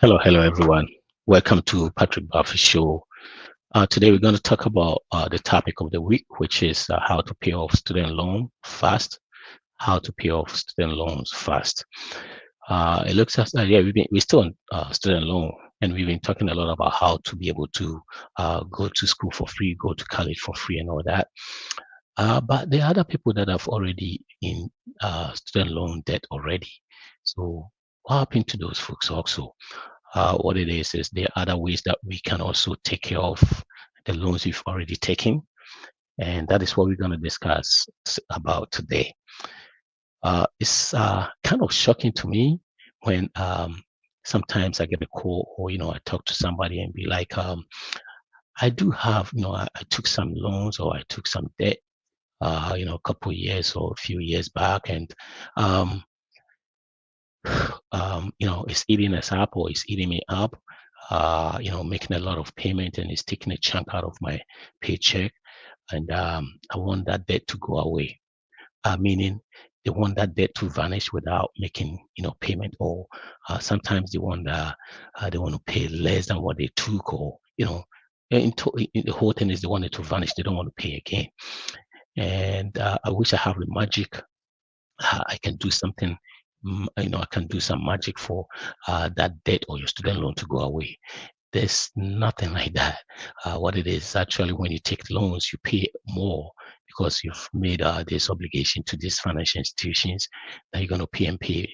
Hello everyone. Welcome to Patrick Barfi Show. Today we're going to talk about the topic of the week, which is how to pay off student loan fast. How to pay off student loans fast. It looks as yeah, we're still on student loan, and we've been talking a lot about how to be able to go to school for free, go to college for free, and all that. But there are other people that have already in student loan debt already. So what happened to those folks also? What it is there are other ways that we can also take care of the loans we've already taken. And that is what we're going to discuss about today. It's kind of shocking to me when sometimes I get a call or, I talk to somebody and be like, I do have, I took some loans or I took some debt, a couple of years or a few years back. And um, it's eating us up or it's eating me up, making a lot of payment and it's taking a chunk out of my paycheck. And I want that debt to go away, meaning they want that debt to vanish without making, payment, or sometimes they want to pay less than what they took, or, the whole thing is they want it to vanish. They don't want to pay again. And I wish I have the magic. I can do something, I can do some magic for that debt or your student loan to go away. There's nothing like that. What it is actually, when you take loans, you pay more because you've made this obligation to these financial institutions that you're going to pay and pay,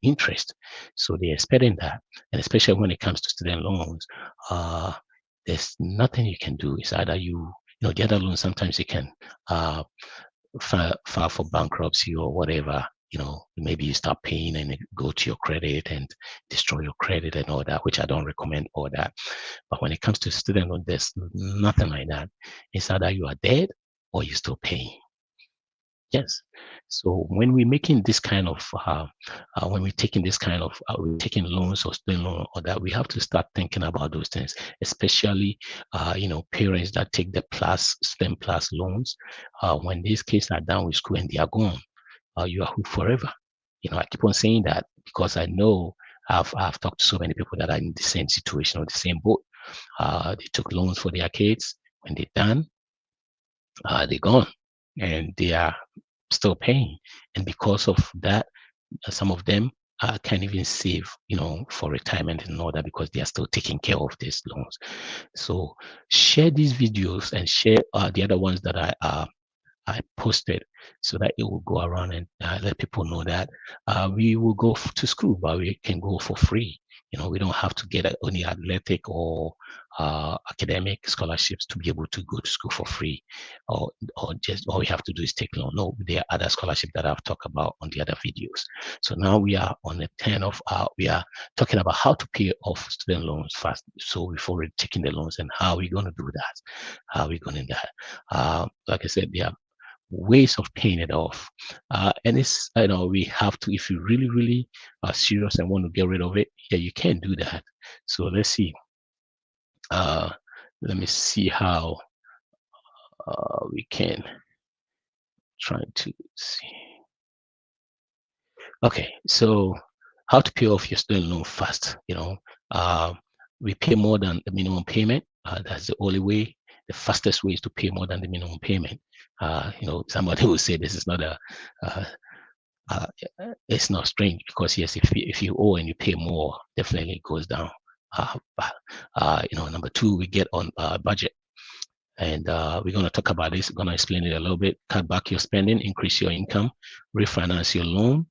interest. So they're expecting that, and especially when it comes to student loans, uh, there's nothing you can do. It's either the other loans, sometimes you can file for bankruptcy or whatever. Maybe you start paying and it go to your credit and destroy your credit and all that, which I don't recommend all that. But when it comes to student loan, there's nothing like that. It's either you are dead or you're still paying. Yes. So when we're making this kind of, when we're taking this kind of, we're taking loans or student loan or that, we have to start thinking about those things, especially, parents that take the STEM plus loans. When these kids are done with school and they are gone, you are hooked forever. I keep on saying that because I know I've talked to so many people that are in the same situation or the same boat. They took loans for their kids. When they're done, they're gone, and they are still paying. And because of that, some of them can't even save, for retirement and all that, because they are still taking care of these loans. So share these videos and share the other ones that I posted, so that it will go around and let people know that we will go to school, but we can go for free. We don't have to get only athletic or academic scholarships to be able to go to school for free, or just all we have to do is take loan. No, there are other scholarships that I've talked about on the other videos. So now we are on the 10 of we are talking about how to pay off student loans fast. So we've already taken the loans, and how are we going to do that? How are we going to do that? Like I said, there are ways of paying it off. And it's, we have to, if you really, really are serious and want to get rid of it, yeah, you can do that. So let's see. Let me see how we can try to see. Okay, so how to pay off your student loan fast. We pay more than the minimum payment. That's the only way. The fastest way is to pay more than the minimum payment. Somebody will say this is not uh, uh, it's not strange, because yes, if you owe and you pay more, definitely it goes down. Number two, we get on budget. And we're going to talk about this. We're going to explain it a little bit. Cut back your spending, increase your income, refinance your loan,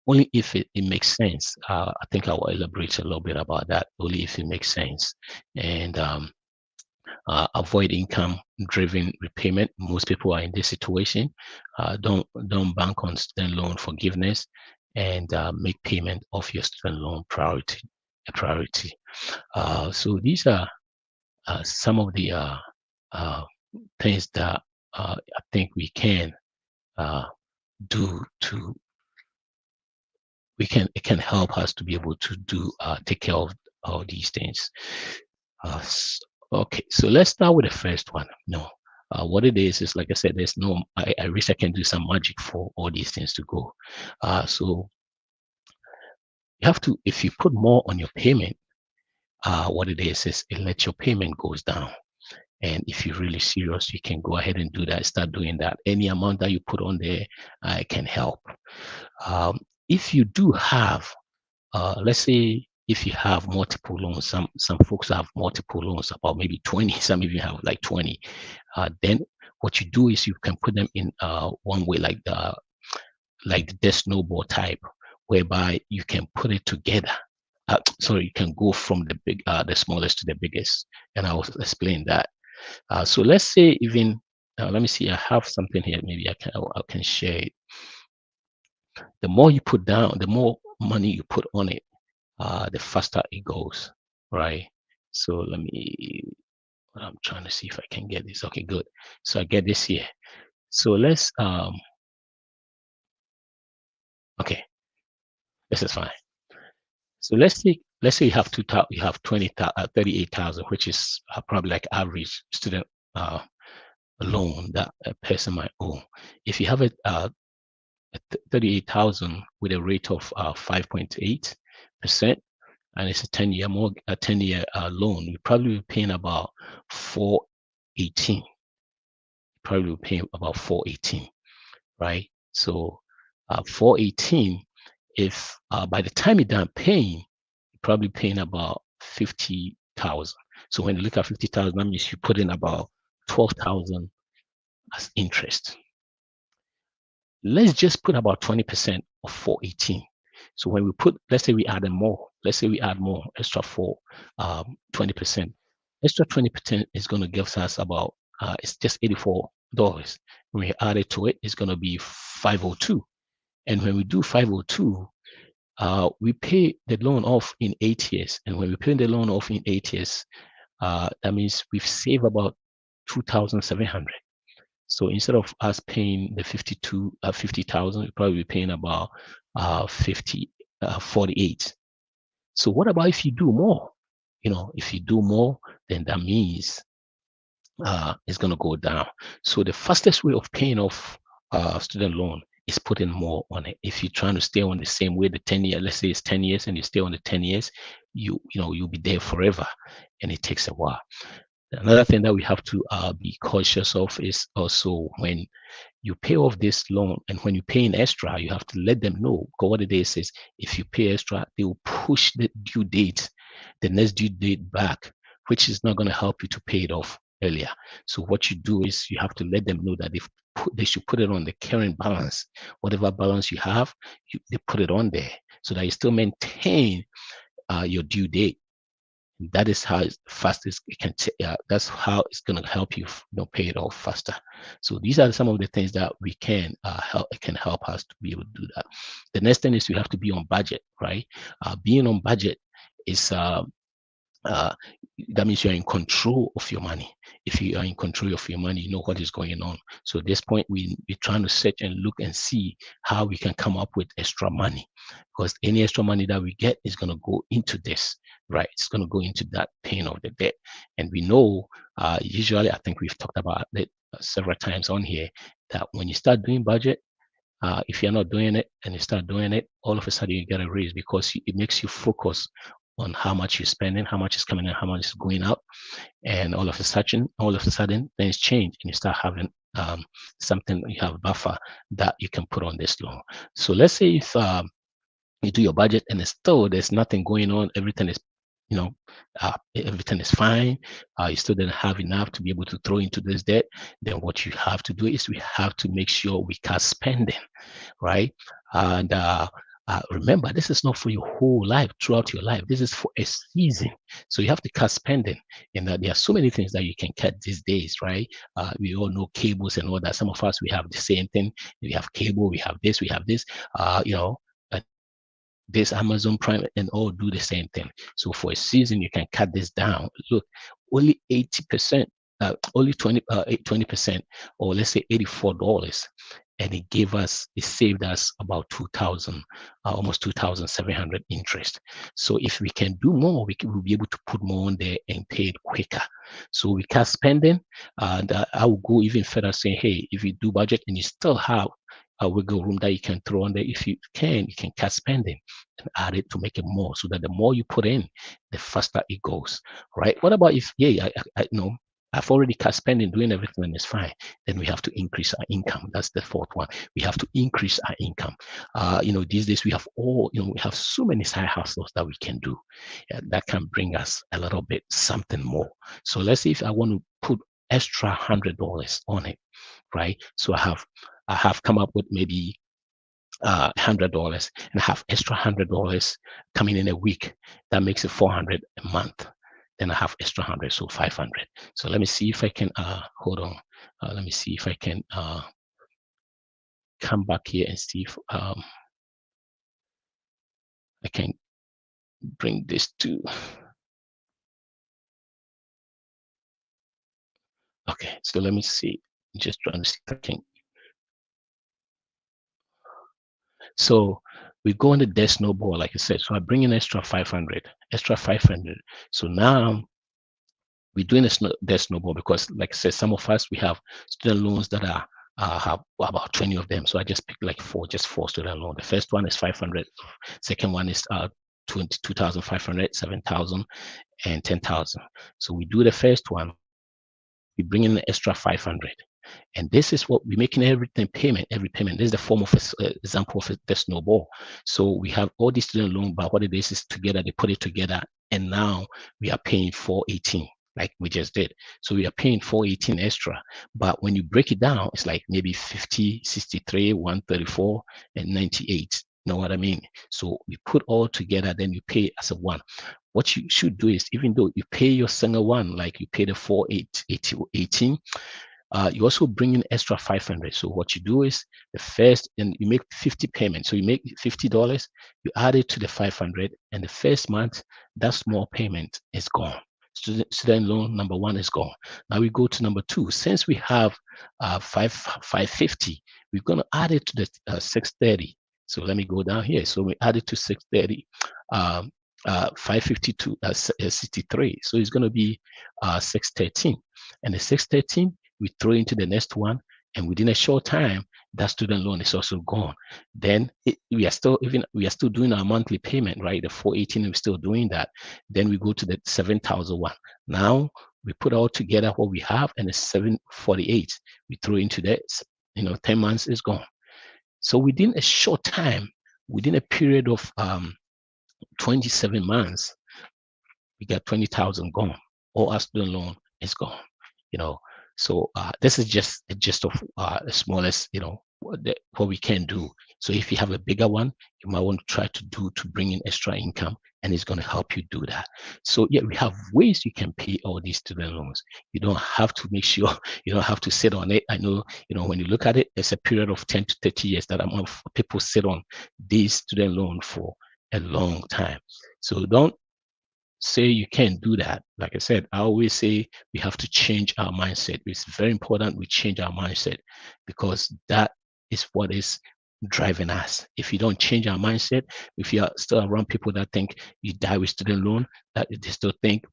only if it makes sense. I think I will elaborate a little bit about that. Only if it makes sense. And avoid income-driven repayment. Most people are in this situation. Don't bank on student loan forgiveness, and make payment of your student loan a priority. So these are some of the things that I think we can do to. It can help us to be able to do take care of all these things. Okay, so let's start with the first one. No, what it is like I said, there's no. I wish I can do some magic for all these things to go. So you have to, if you put more on your payment, what it is it lets your payment goes down. And if you're really serious, you can go ahead and do that. Start doing that. Any amount that you put on there can help. Um, if you do have, let's say, if you have multiple loans, some folks have multiple loans, about maybe 20. Some of you have like 20. Then what you do is you can put them in one way, like the snowball type, whereby you can put it together. So you can go from the smallest to the biggest, and I will explain that. So let's say even, let me see, I have something here. Maybe I can share it. The more you put down, the more money you put on it, the faster it goes, right? So I'm trying to see if I can get this. Okay, good. So I get this here. So let's, okay, this is fine. So let's say you have 38,000, which is probably like average student loan that a person might owe. If you have a 38,000 with a rate of 5.8%, and it's a 10-year loan, you probably be paying about 418. Probably be paying about 418, right? So 418, if by the time you're done paying, you're probably paying about 50,000. So when you look at 50,000, that means you put in about 12,000 as interest. Let's just put about 20% of 418. So when we put, let's say we add more, extra for 20%. Extra 20% is going to give us about, it's just $84. When we add it to it, it's going to be 502. And when we do 502, we pay the loan off in 8 years. And when we pay the loan off in 8 years, that means we've saved about 2,700. So instead of us paying the 50,000, we'll probably be paying about 48. So what about if you do more? If you do more, then that means it's going to go down. So the fastest way of paying off student loan is putting more on it. If you're trying to stay on the same way, the 10 year, let's say it's 10 years, and you stay on the 10 years, you'll be there forever, and it takes a while. Another thing that we have to be cautious of is also when you pay off this loan, and when you pay in extra, you have to let them know. Because what it is if you pay extra, they will push the next due date back, which is not going to help you to pay it off earlier. So what you do is you have to let them know that they should put it on the current balance. Whatever balance you have, they put it on there so that you still maintain your due date. That is how fastest it can. That's how it's going to help you, pay it off faster. So these are some of the things that we can help. It can help us to be able to do that. The next thing is we have to be on budget, right? Being on budget is that means you're in control of your money. If you are in control of your money, you know what is going on. So at this point, we're trying to search and look and see how we can come up with extra money, because any extra money that we get is going to go into this, right? It's going to go into that paying of the debt. And we know, usually, I think we've talked about it several times on here, that when you start doing budget, if you're not doing it and you start doing it, all of a sudden you get a raise, because it makes you focus on how much you're spending, how much is coming in, how much is going out, and all of a sudden things change, and you start having something, you have a buffer that you can put on this loan. So let's say if you do your budget and there's nothing going on, everything is everything is fine, you still didn't have enough to be able to throw into this debt, then what you have to do is we have to make sure we cut spending, right? And remember, this is not for your whole life, throughout your life. This is for a season. So you have to cut spending. And there are so many things that you can cut these days, right? We all know cables and all that. Some of us, we have the same thing. We have cable, we have this, this Amazon Prime, and all do the same thing. So for a season, you can cut this down. Look, only 80%, only 20%, or let's say $84. And it saved us about 2,000, almost 2,700 interest. So if we can do more, we'll be able to put more on there and pay it quicker. So we cut spending, and I will go even further saying, hey, if you do budget and you still have wiggle room that you can throw on there. If you can cut spending and add it to make it more, so that the more you put in, the faster it goes, right? What about if, yeah, I know I've already cut spending, doing everything, and it's fine. Then we have to increase our income. That's the fourth one. We have to increase our income. These days we have we have so many side hustles that we can do, that can bring us a little bit something more. So let's say if I want to put extra $100 on it, right? So I have come up with maybe $100 and have extra $100 coming in a week. That makes it 400 a month. Then I have extra 100, so 500. So let me see if I can hold on. Let me see if I can come back here and see if I can bring this to. Okay, so let me see. Just trying to see if I can. So we go on the debt snowball, like I said. So I bring in extra 500, extra 500. So now we're doing a snowball because, like I said, some of us, we have student loans that are have about 20 of them. So I just picked like just four student loans. The first one is 500. Second one is 22,500, 7,000, and 10,000. So we do the first one. We bring in an extra 500. And this is what we're making every payment. This is the form of example of the snowball. So we have all these student loan, but what it is together, they put it together, and now we are paying 418, like we just did. So we are paying 418 extra. But when you break it down, it's like maybe 50, 63, 134, and 98. Know what I mean? So we put all together, then you pay as a one. What you should do is, even though you pay your single one, like you pay the 418, you also bring in extra 500. So what you do is the first, and you make 50 payments. So you make $50, you add it to the 500, and the first month, that small payment is gone. Student loan number one is gone. Now we go to number two. Since we have 550, we're going to add it to the 630. So let me go down here. So we add it to 630. 550 to 63. So it's going to be 613. And the 613, we throw into the next one, and within a short time, that student loan is also gone. Then we are still doing our monthly payment, right? The 418, we're still doing that. Then we go to the 7,001. Now we put all together what we have, and the 748 we throw into that. 10 months is gone. So within a short time, within a period of 27 months, we got 20,000 gone. All our student loan is gone. So this is just a gist of the smallest, what we can do. So if you have a bigger one, you might want to try to bring in extra income, and it's going to help you do that. So yeah, we have ways you can pay all these student loans. You don't have to make sure you don't have to sit on it. I know, when you look at it, it's a period of 10 to 30 years that people sit on these student loan for a long time. So don't say you can't do that. Like I said, I always say we have to change our mindset. It's very important we change our mindset, because that is what is driving us. If you don't change our mindset, if you are still around people that think you die with student loan, that they still think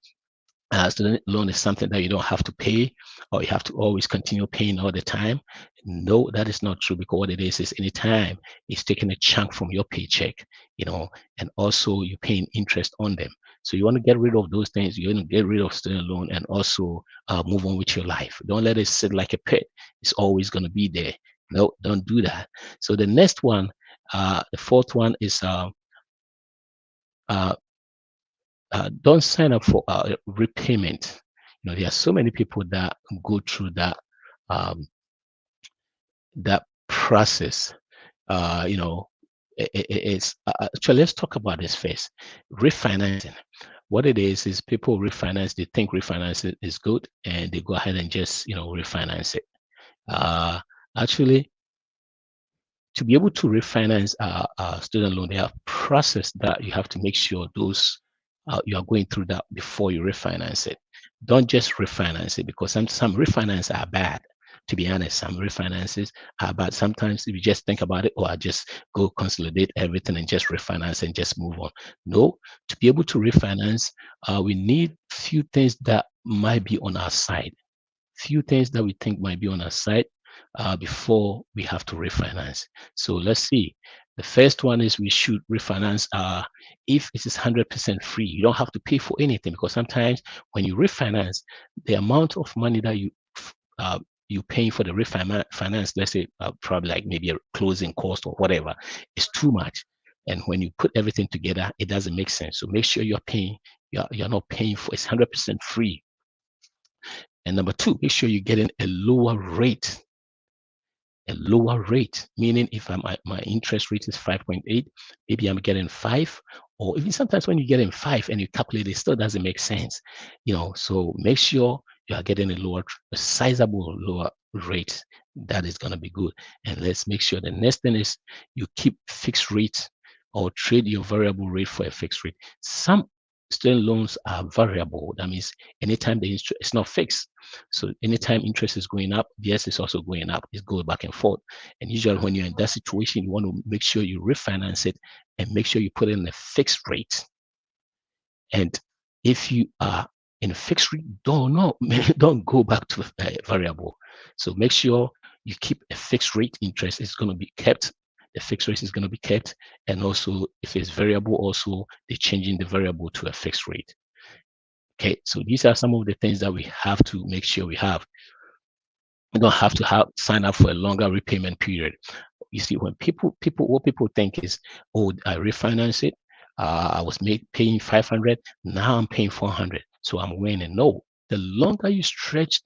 student loan is something that you don't have to pay, or you have to always continue paying all the time. No, that is not true, because what it is anytime it's taking a chunk from your paycheck, and also you're paying interest on them. So you want to get rid of those things. You want to get rid of student loan, and also move on with your life. Don't let it sit like a pet. It's always going to be there. No, don't do that. So the next one, the fourth one is don't sign up for repayment. There are so many people that go through that process. It's actually, let's talk about this first. Refinancing. What it is people refinance. They think refinance is good, and they go ahead and just refinance it. Actually, to be able to refinance a student loan, there are process that you have to make sure those you are going through that before you refinance it. Don't just refinance it, because some refinances are bad. To be honest, some refinances are bad. Sometimes if you just think about it, I just go consolidate everything and just refinance and just move on. No, to be able to refinance, we need few things that might be on our side. Few things that we think might be on our side. before we have to refinance. So let's see. The first one is we should refinance if it is 100% free. You don't have to pay for anything, because sometimes when you refinance, the amount of money that uh, you paying for the refinance, let's say probably like maybe a closing cost or whatever, is too much. And when you put everything together, it doesn't make sense. So make sure you're not paying for it's 100% free. And number two, make sure you're getting a lower rate. A lower rate, meaning if my interest rate is 5.8, maybe I'm getting 5, or even sometimes when you get in 5 and you calculate, it still doesn't make sense. So make sure you are getting a sizable lower rate. That is going to be good. And let's make sure the next thing is you keep fixed rate or trade your variable rate for a fixed rate. Some student loans are variable. That means anytime the interest, it's not fixed. So anytime interest is going up, yes, it's also going up. It's going back and forth. And usually when you're in that situation, you want to make sure you refinance it and make sure you put in a fixed rate. And if you are in a fixed rate, don't go back to variable. So make sure you keep a fixed rate. Interest is going to be kept. The fixed rate is going to be kept. And also if it's variable, also they're changing the variable to a fixed rate. Okay, so these are some of the things that we have to make sure we have. You don't have to sign up for a longer repayment period. You see, when what people think is, oh, I refinance it. I was paying 500. Now I'm paying 400. So I'm winning. No, the longer you stretch,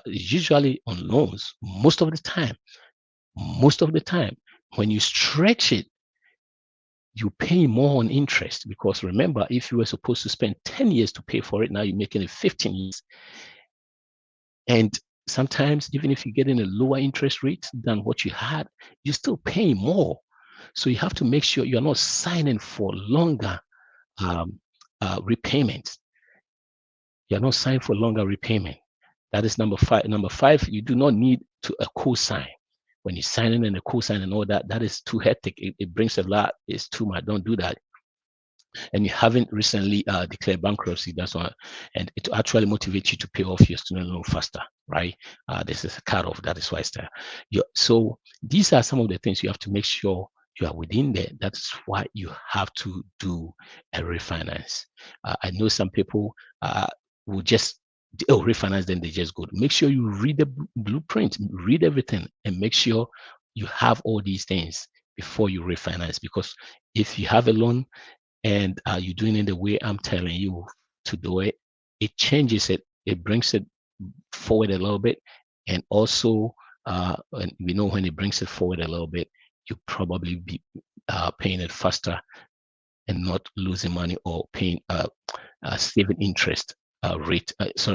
usually on loans, most of the time, when you stretch it, you pay more on interest, because remember, if you were supposed to spend 10 years to pay for it, now you're making it 15 years. And sometimes, even if you're getting a lower interest rate than what you had, you're still paying more. So you have to make sure you're not signing for longer repayments. You're not signing for longer repayment. That is number 5. Number 5, you do not need a co-sign. When you're signing and a co-sign and all that, that is too hectic. It brings a lot. It's too much. Don't do that. And you haven't recently declared bankruptcy, that's why, and it actually motivates you to pay off your student loan faster, right? This is a cutoff, that is why it's there. So these are some of the things you have to make sure you are within there. That's why you have to do a refinance. I know some people will just refinance, then they just go. Make sure you read the blueprint, read everything, and make sure you have all these things before you refinance. Because if you have a loan and you're doing it the way I'm telling you to do it, it changes it. It brings it forward a little bit. And also, and we know when it brings it forward a little bit, you probably be paying it faster and not losing money, or paying saving interest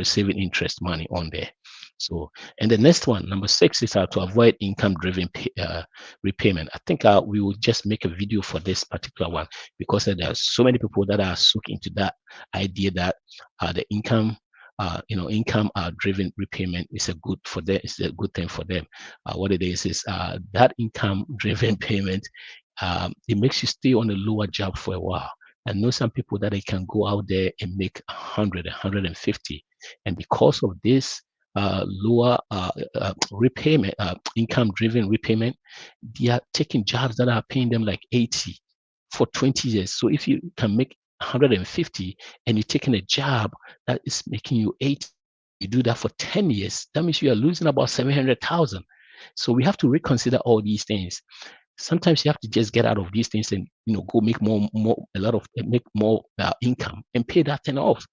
saving interest money on there. So, and the next one, number 6, is to avoid income-driven repayment. I think we will just make a video for this particular one, because there are so many people that are looking into that idea that the income driven repayment is a good for them. It's a good thing for them. What it is that income driven payment, it makes you stay on a lower job for a while. I know some people that they can go out there and make 100, 150, and because of this lower repayment, income-driven repayment, they are taking jobs that are paying them like 80 for 20 years. So if you can make 150 and you're taking a job that is making you 80, you do that for 10 years, that means you are losing about 700,000. So we have to reconsider all these things. Sometimes you have to just get out of these things and go make make more income and pay that thing off.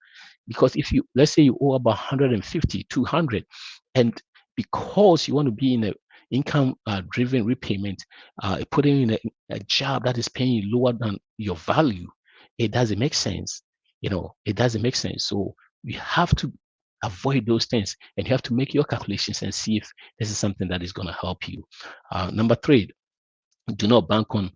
Because if you, let's say you owe about 150, 200, and because you want to be in a income driven repayment, putting in a job that is paying you lower than your value, it doesn't make sense. It doesn't make sense. So we have to avoid those things, and you have to make your calculations and see if this is something that is going to help you. Number 3, do not bank on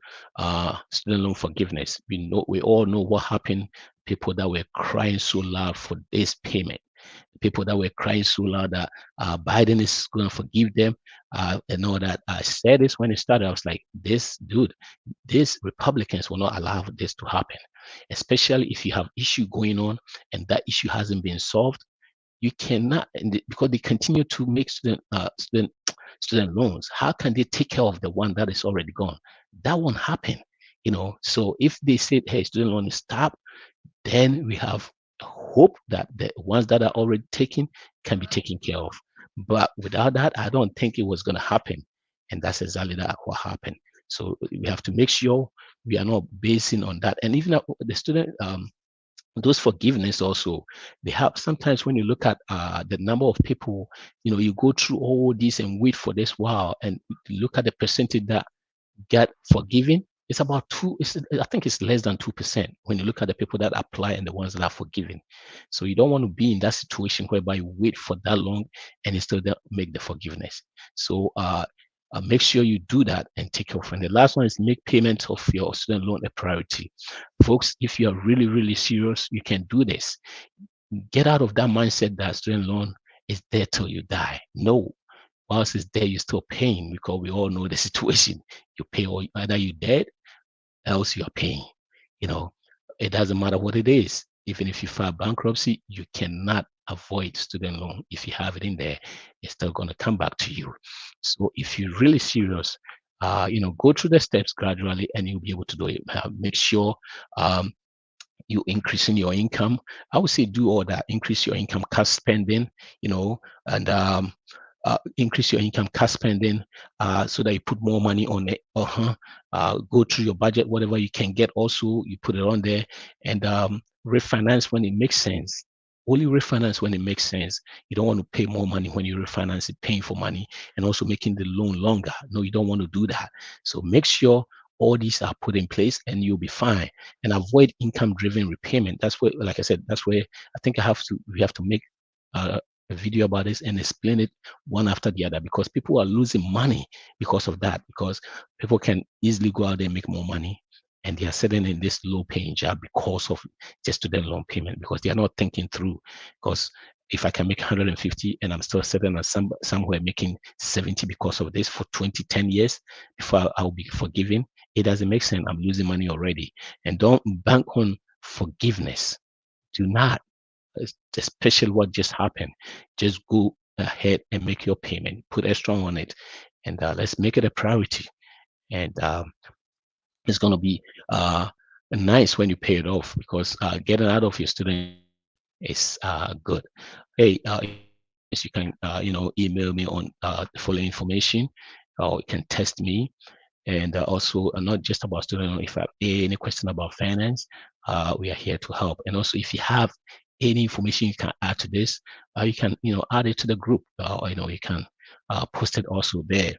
student loan forgiveness. We all know what happened. People that were crying so loud for this payment, people that were crying so loud that Biden is going to forgive them, and all that. I said this when it started. I was like, these Republicans will not allow this to happen, especially if you have issue going on and that issue hasn't been solved. you cannot, because they continue to make student loans. How can they take care of the one that is already gone? That won't happen. So if they say, hey, student loan is stopped, then we have hope that the ones that are already taken can be taken care of. But without that, I don't think it was going to happen. And that's exactly that what happened. So we have to make sure we are not basing on that. And even the student, those forgiveness also, they have sometimes when you look at the number of people, you go through all this and wait for this while, and look at the percentage that get forgiven. It's about I think it's less than 2% when you look at the people that apply and the ones that are forgiven. So you don't want to be in that situation whereby you wait for that long and you still don't make the forgiveness. So make sure you do that and take off. And the last one is make payment of your student loan a priority. Folks, if you are really, really serious, you can do this. Get out of that mindset that student loan is there till you die. No, whilst it's there, you're still paying, because we all know the situation. You pay, or either you're dead, else you are paying. It doesn't matter what it is. Even if you file bankruptcy, you cannot avoid student loan. If you have it in there, it's still going to come back to you. So if you're really serious, go through the steps gradually, and you'll be able to do it. Make sure you increasing your income. I would say do all that. Increase your income, cut spending, and increase your income, cut spending, so that you put more money on it. Go through your budget, whatever you can get. Also, you put it on there, and refinance when it makes sense. Only refinance when it makes sense. You don't want to pay more money when you refinance it, paying for money, and also making the loan longer. No, you don't want to do that. So make sure all these are put in place, and you'll be fine. And avoid income-driven repayment. That's where, like I said, that's where I think we have to make a video about this and explain it one after the other, because people are losing money because of that. Because people can easily go out there and make more money, and they are sitting in this low-paying job because of just student loan payment, because they are not thinking through. Because if I can make 150 and I'm still sitting at somewhere making 70 because of this for 10 years before I'll be forgiven, it doesn't make sense. I'm losing money already. And don't bank on forgiveness. Do not, especially what just happened. Just go ahead and make your payment. Put extra on it, and let's make it a priority. And it's going to be nice when you pay it off, because getting out of your student is good. Hey, you can email me on the following information, or you can text me. And also, not just about student loan. If you have any question about finance, we are here to help. And also, if you have any information you can add to this, you can add it to the group. You can post it also there.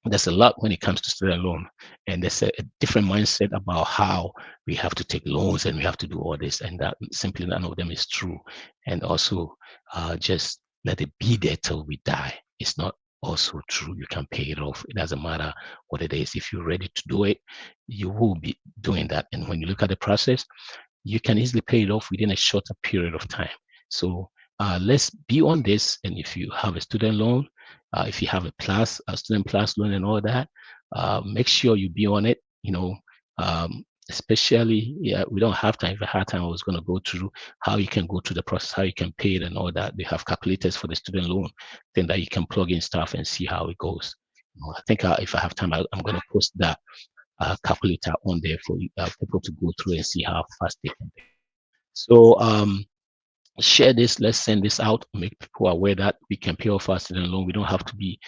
There's a lot when it comes to student loan, and there's a different mindset about how we have to take loans and we have to do all this, and that simply none of them is true. And also, just let it be there till we die. It's not also true. You can pay it off. It doesn't matter what it is. If you're ready to do it, you will be doing that. And when you look at the process, you can easily pay it off within a shorter period of time. So let's be on this. And if you have a student loan, if you have a student plus loan and all that, make sure you be on it. Especially, we don't have time. If I had time, I was going to go through how you can go through the process, how you can pay it and all that. They have calculators for the student loan, then that you can plug in stuff and see how it goes. I think if I have time, I'm going to post that calculator on there for people to go through and see how fast they can pay. So share this. Let's send this out, make people aware that we can pay off our student loan. We don't have to be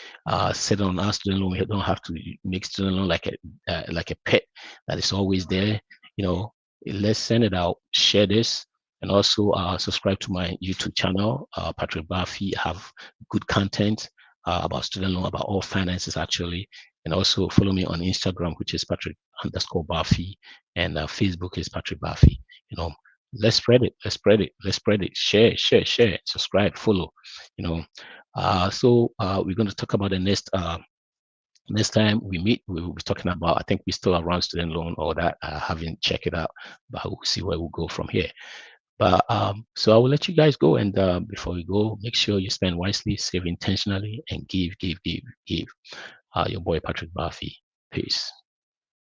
sitting on our student loan. We don't have to make student loan like a pet that is always there. Let's send it out, share this, and also subscribe to my YouTube channel, Patrik Barfi. I have good content about student loan, about all finances actually. And also follow me on Instagram, which is Patrik_Barfi, and Facebook is Patrik Barfi. Let's spread it. Let's spread it. Let's spread it. Share, subscribe, follow. So we're going to talk about the next time we meet. We will be talking about, I think we still around student loan or that. I haven't checked it out, but we'll see where we'll go from here. But so I will let you guys go. And before we go, make sure you spend wisely, save intentionally, and give. Your boy Patrik Barfi. Peace.